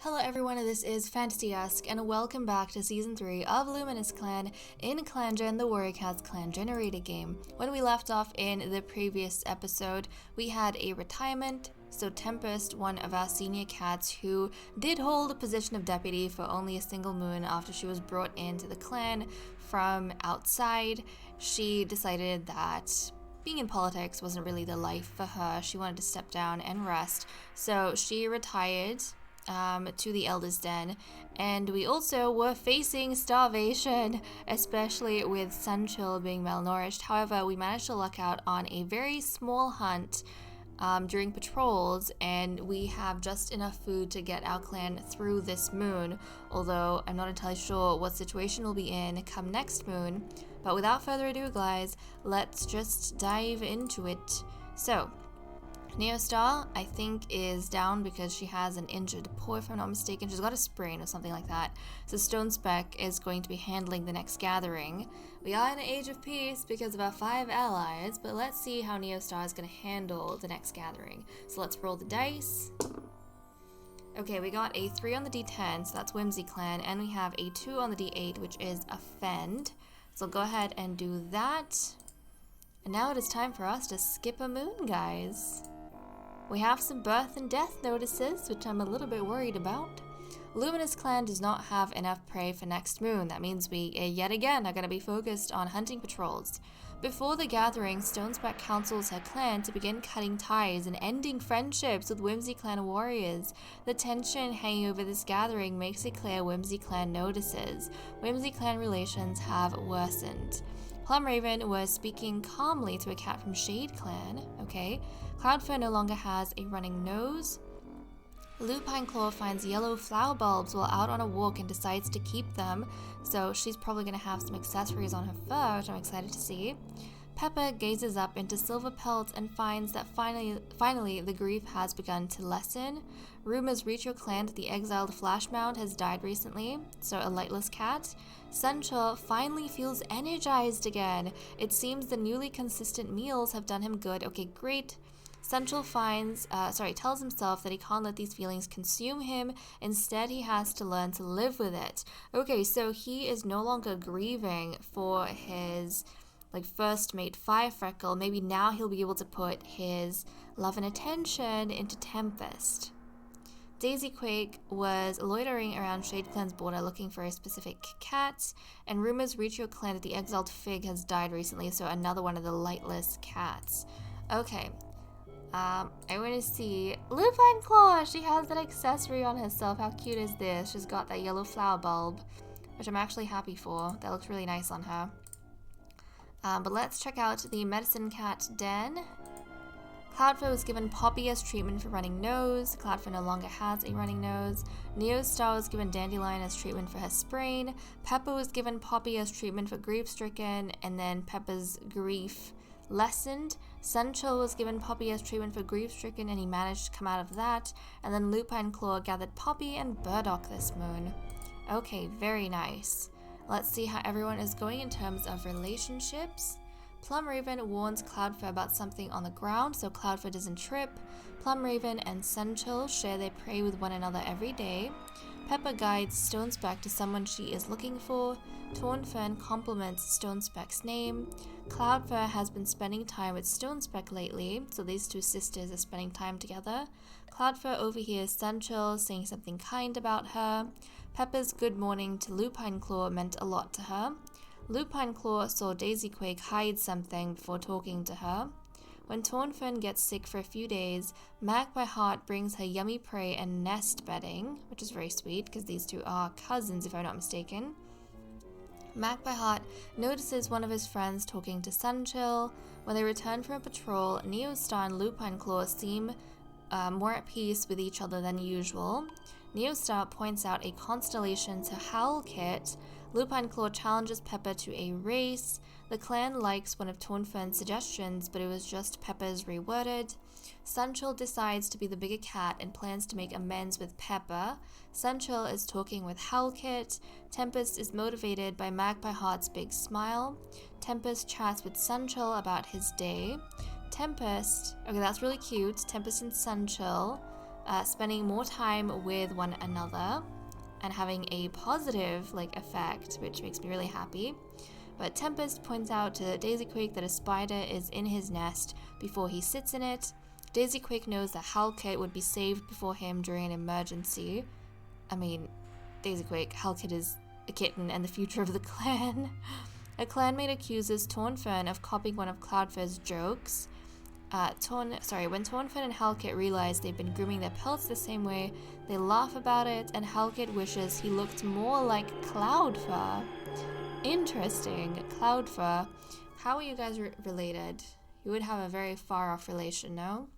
Hello everyone, this is Fantasy-esque, and welcome back to Season 3 of Luminous Clan in ClanGen, the Warrior Cats clan generator game. When we left off in the previous episode, we had a retirement, so Tempest, one of our senior cats who did hold a position of deputy for only a single moon after she was brought into the clan from outside, she decided that being in politics wasn't really the life for her. She wanted to step down and rest, so she retired to the Elder's Den, and we also were facing starvation, especially with Sunchill being malnourished. However, we managed to luck out on a very small hunt during patrols, and we have just enough food to get our clan through this moon, although I'm not entirely sure what situation we'll be in come next moon. But without further ado, guys, let's just dive into it. So Neostar, I think, is down because she has an injured paw, if I'm not mistaken. She's got a sprain or something like that. So Stone Speck is going to be handling the next gathering. We are in an age of peace because of our 5 allies, but let's see how Neostar is going to handle the next gathering. So let's roll the dice. Okay, we got a 3 on the D10, so that's Whimsy Clan, and we have a 2 on the D8, which is Offend. So go ahead and do that. And now it is time for us to skip a moon, guys. We have some birth and death notices, which I'm a little bit worried about. Luminous Clan does not have enough prey for next moon. That means we, yet again, are going to be focused on hunting patrols. Before the gathering, Stonesback counsels her clan to begin cutting ties and ending friendships with Whimsy Clan warriors. The tension hanging over this gathering makes it clear Whimsy Clan notices. Whimsy Clan relations have worsened. Plumraven was speaking calmly to a cat from Shade Clan, okay? Cloudfur no longer has a running nose. Lupine Claw finds yellow flower bulbs while out on a walk and decides to keep them, so she's probably going to have some accessories on her fur, which I'm excited to see. Pepper gazes up into Silver Pelts and finds that finally the grief has begun to lessen. Rumors reach your clan that the exiled Flashmount has died recently, so a lightless cat. Sunchill finally feels energized again. It seems the newly consistent meals have done him good. Okay, great. Sunchill tells himself that he can't let these feelings consume him. Instead, he has to learn to live with it. Okay, so he is no longer grieving for his first mate Firefreckle. Maybe now he'll be able to put his love and attention into Tempest. Daisyquake was loitering around Shade Clan's border looking for a specific cat, and rumors reach your clan that the exiled Fig has died recently, so another one of the lightless cats. Okay. I want to see Lupine Claw. She has that accessory on herself. How cute is this? She's got that yellow flower bulb, which I'm actually happy for. That looks really nice on her. But let's check out the Medicine Cat Den. Cloudfur was given Poppy as treatment for running nose. Cloudfur no longer has a running nose. Neostar was given Dandelion as treatment for her sprain. Pepper was given Poppy as treatment for grief-stricken, and then Pepper's grief lessened. Sunchill was given Poppy as treatment for grief-stricken, and he managed to come out of that. And then Lupine Claw gathered Poppy and Burdock this moon. Okay, very nice. Let's see how everyone is going in terms of relationships. Plumraven warns Cloudfur about something on the ground so Cloudfur doesn't trip. Plumraven and Sunchill share their prey with one another every day. Pepper guides Stonespeck to someone she is looking for. Tornfern compliments Stonespeck's name. Cloudfur has been spending time with Stonespeck lately, so these two sisters are spending time together. Cloudfur overhears Sunchill saying something kind about her. Pepper's good morning to Lupine Claw meant a lot to her. Lupine Claw saw Daisyquake hide something before talking to her. When Tornfern gets sick for a few days, Magpie Heart brings her yummy prey and nest bedding, which is very sweet because these two are cousins if I'm not mistaken. Magpie Heart notices one of his friends talking to Sunchill. When they return from a patrol, Neostar and Lupine Claw seem more at peace with each other than usual. Neostar points out a constellation to Howlkit. Lupine Claw challenges Pepper to a race. The clan likes one of Tornfern's suggestions, but it was just Pepper's reworded. Sunchill decides to be the bigger cat and plans to make amends with Pepper. Sunchill is talking with Howlkit. Tempest is motivated by Magpie Heart's big smile. Tempest chats with Sunchill about his day. Tempest, okay, that's really cute. Tempest and Sunchill spending more time with one another and having a positive effect, which makes me really happy. But Tempest points out to Daisyquake that a spider is in his nest before he sits in it. Daisyquake knows that Halkit would be saved before him during an emergency. I mean, Daisyquake, Halkit is a kitten and the future of the clan. A clanmate accuses Tornfern of copying one of Cloudfur's jokes. When Tornfern and Halkit realize they've been grooming their pelts the same way, they laugh about it, and Halkit wishes he looked more like Cloudfur. Interesting. Cloudfur. How are you guys related? You would have a very far off relation, no?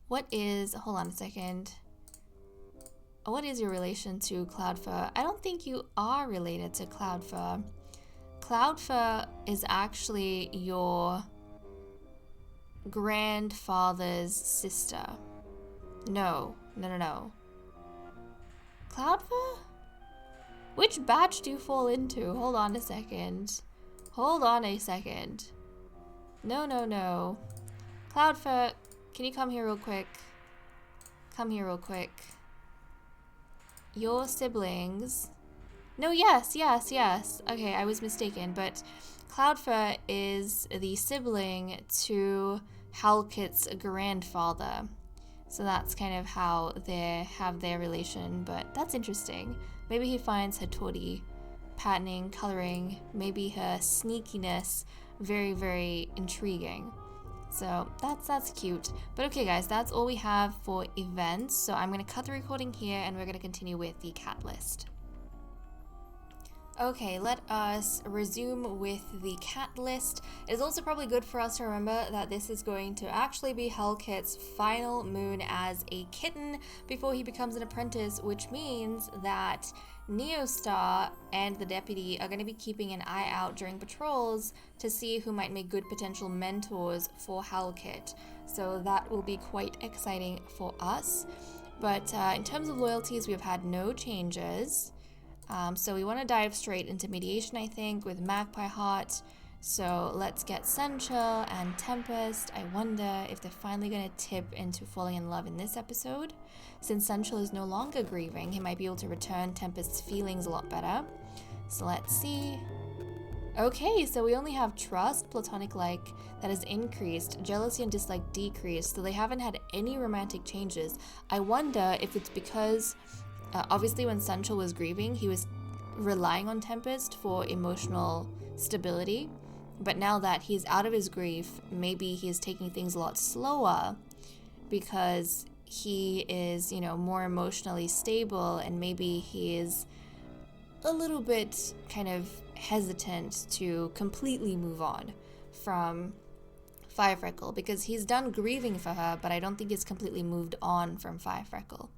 Hold on a second. What is your relation to Cloudfur? I don't think you are related to Cloudfur. Cloudfur is actually your grandfather's sister. No. Cloudfur? Which batch do you fall into? Hold on a second. No. Cloudfur, can you come here real quick? Your siblings... No, yes. Okay, I was mistaken, but Cloudfur is the sibling to Halkit's grandfather. So that's kind of how they have their relation, but that's interesting. Maybe he finds her tawdry patterning, coloring, maybe her sneakiness very, very intriguing. So that's cute. But okay guys, that's all we have for events. So I'm going to cut the recording here and we're going to continue with the cat list. Okay, let us resume with the cat list. It's also probably good for us to remember that this is going to actually be Halkit's final moon as a kitten before he becomes an apprentice, which means that Neostar and the deputy are going to be keeping an eye out during patrols to see who might make good potential mentors for Halkit. So that will be quite exciting for us. But in terms of loyalties, we have had no changes. So we want to dive straight into mediation, I think, with Magpie Heart. So let's get Sunchill and Tempest. I wonder if they're finally going to tip into falling in love in this episode. Since Sunchill is no longer grieving, he might be able to return Tempest's feelings a lot better. So let's see. Okay, so we only have trust, platonic like, that has increased, jealousy and dislike decreased, so they haven't had any romantic changes. I wonder if it's because... obviously when Sunchill was grieving, he was relying on Tempest for emotional stability, but now that he's out of his grief, maybe he's taking things a lot slower because he is, more emotionally stable, and maybe he is a little bit kind of hesitant to completely move on from Firefreckle, because he's done grieving for her, but I don't think he's completely moved on from Firefreckle.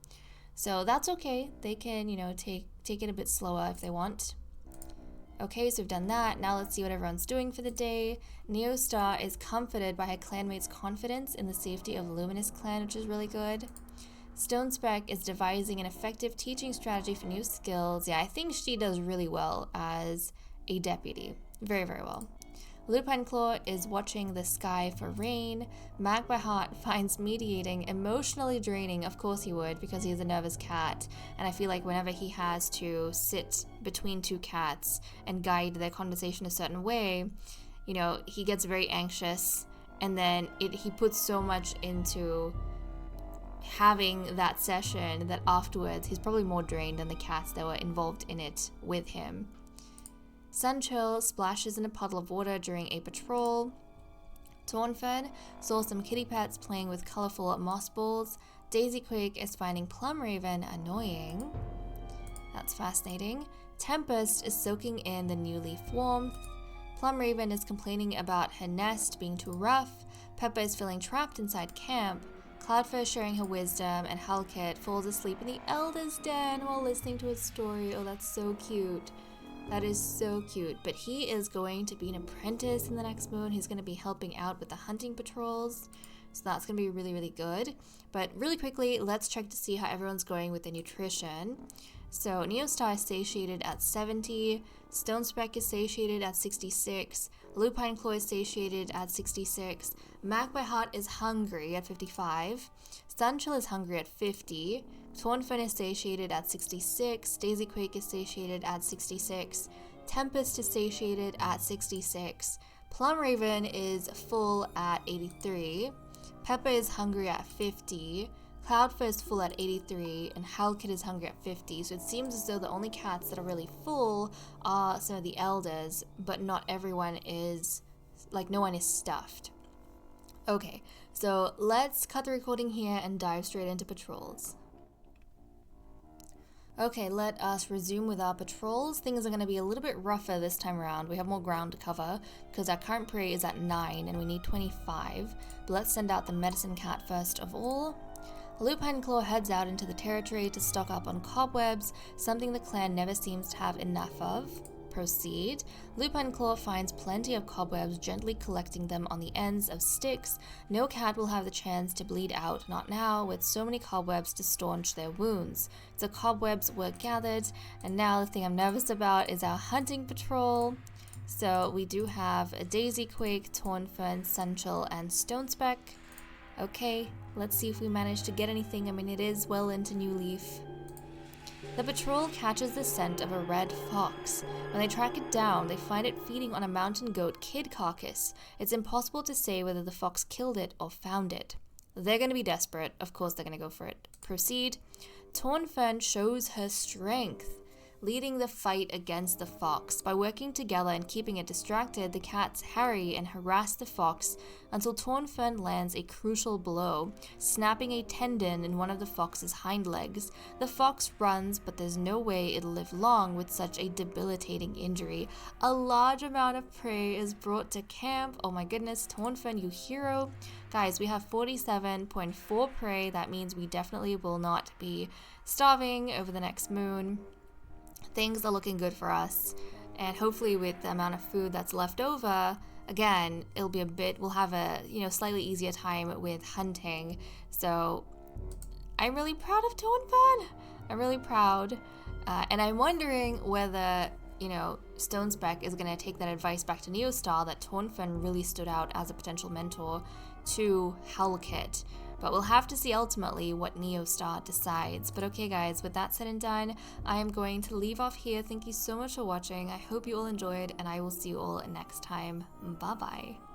So that's okay. They can, take it a bit slower if they want. Okay, so we've done that. Now let's see what everyone's doing for the day. Neostar is comforted by her clanmate's confidence in the safety of Luminous Clan, which is really good. Stonespeck is devising an effective teaching strategy for new skills. Yeah, I think she does really well as a deputy. Very, very well. Lupine Claw is watching the sky for rain. Magpie Heart finds mediating emotionally draining. Of course he would, because he's a nervous cat. And I feel like whenever he has to sit between two cats and guide their conversation a certain way, he gets very anxious. And then he puts so much into having that session that afterwards he's probably more drained than the cats that were involved in it with him. Sunchill splashes in a puddle of water during a patrol. Tornfern saw some kitty pets playing with colorful moss balls. Daisyquake is finding Plumraven annoying. That's fascinating. Tempest is soaking in the new leaf warmth. Plumraven is complaining about her nest being too rough. Peppa is feeling trapped inside camp. Cloudfur is sharing her wisdom, and Halkit falls asleep in the Elder's Den while listening to a story. Oh, that's so cute. That is so cute. But he is going to be an apprentice in the next moon. He's going to be helping out with the hunting patrols. So that's going to be really, really good. But really quickly, let's check to see how everyone's going with their nutrition. So Neostar is satiated at 70. Stonespeck is satiated at 66. Lupine Claw is satiated at 66. Magpie Heart is hungry at 55. Sunchill is hungry at 50. Tornfen is satiated at 66. Daisy Quake is satiated at 66. Tempest is satiated at 66. Plum Raven is full at 83. Peppa is hungry at 50. Cloudfur is full at 83, and Howlkit is hungry at 50, so it seems as though the only cats that are really full are some of the elders, but not everyone is, like, no one is stuffed. Okay, so let's cut the recording here and dive straight into patrols. Okay, let us resume with our patrols. Things are going to be a little bit rougher this time around. We have more ground to cover because our current prey is at 9 and we need 25. But let's send out the medicine cat first of all. Lupine Claw heads out into the territory to stock up on cobwebs, something the clan never seems to have enough of. Proceed. Lupine Claw finds plenty of cobwebs, gently collecting them on the ends of sticks. No cat will have the chance to bleed out, not now, with so many cobwebs to staunch their wounds. So cobwebs were gathered, and now the thing I'm nervous about is our hunting patrol. So we do have a Daisy Quake, Tornfern, Sunchill, and Stonespeck. Okay, let's see if we manage to get anything. I mean, it is well into New Leaf. The patrol catches the scent of a red fox. When they track it down, they find it feeding on a mountain goat kid carcass. It's impossible to say whether the fox killed it or found it. They're going to be desperate. Of course they're going to go for it. Proceed. Tornfern shows her strength, leading the fight against the fox. By working together and keeping it distracted, the cats harry and harass the fox until Tornfern lands a crucial blow, snapping a tendon in one of the fox's hind legs. The fox runs, but there's no way it'll live long with such a debilitating injury. A large amount of prey is brought to camp. Oh my goodness, Tornfern, you hero. Guys, we have 47.4 prey. That means we definitely will not be starving over the next moon. Things are looking good for us, and hopefully with the amount of food that's left over, again, we'll have a slightly easier time with hunting. So I'm really proud of Tornfern. I'm really proud, and I'm wondering whether Stonespeck is going to take that advice back to Neostar, that Tornfern really stood out as a potential mentor to Howlkit. But we'll have to see ultimately what Neostar decides. But okay guys, with that said and done, I am going to leave off here. Thank you so much for watching. I hope you all enjoyed, and I will see you all next time. Bye bye.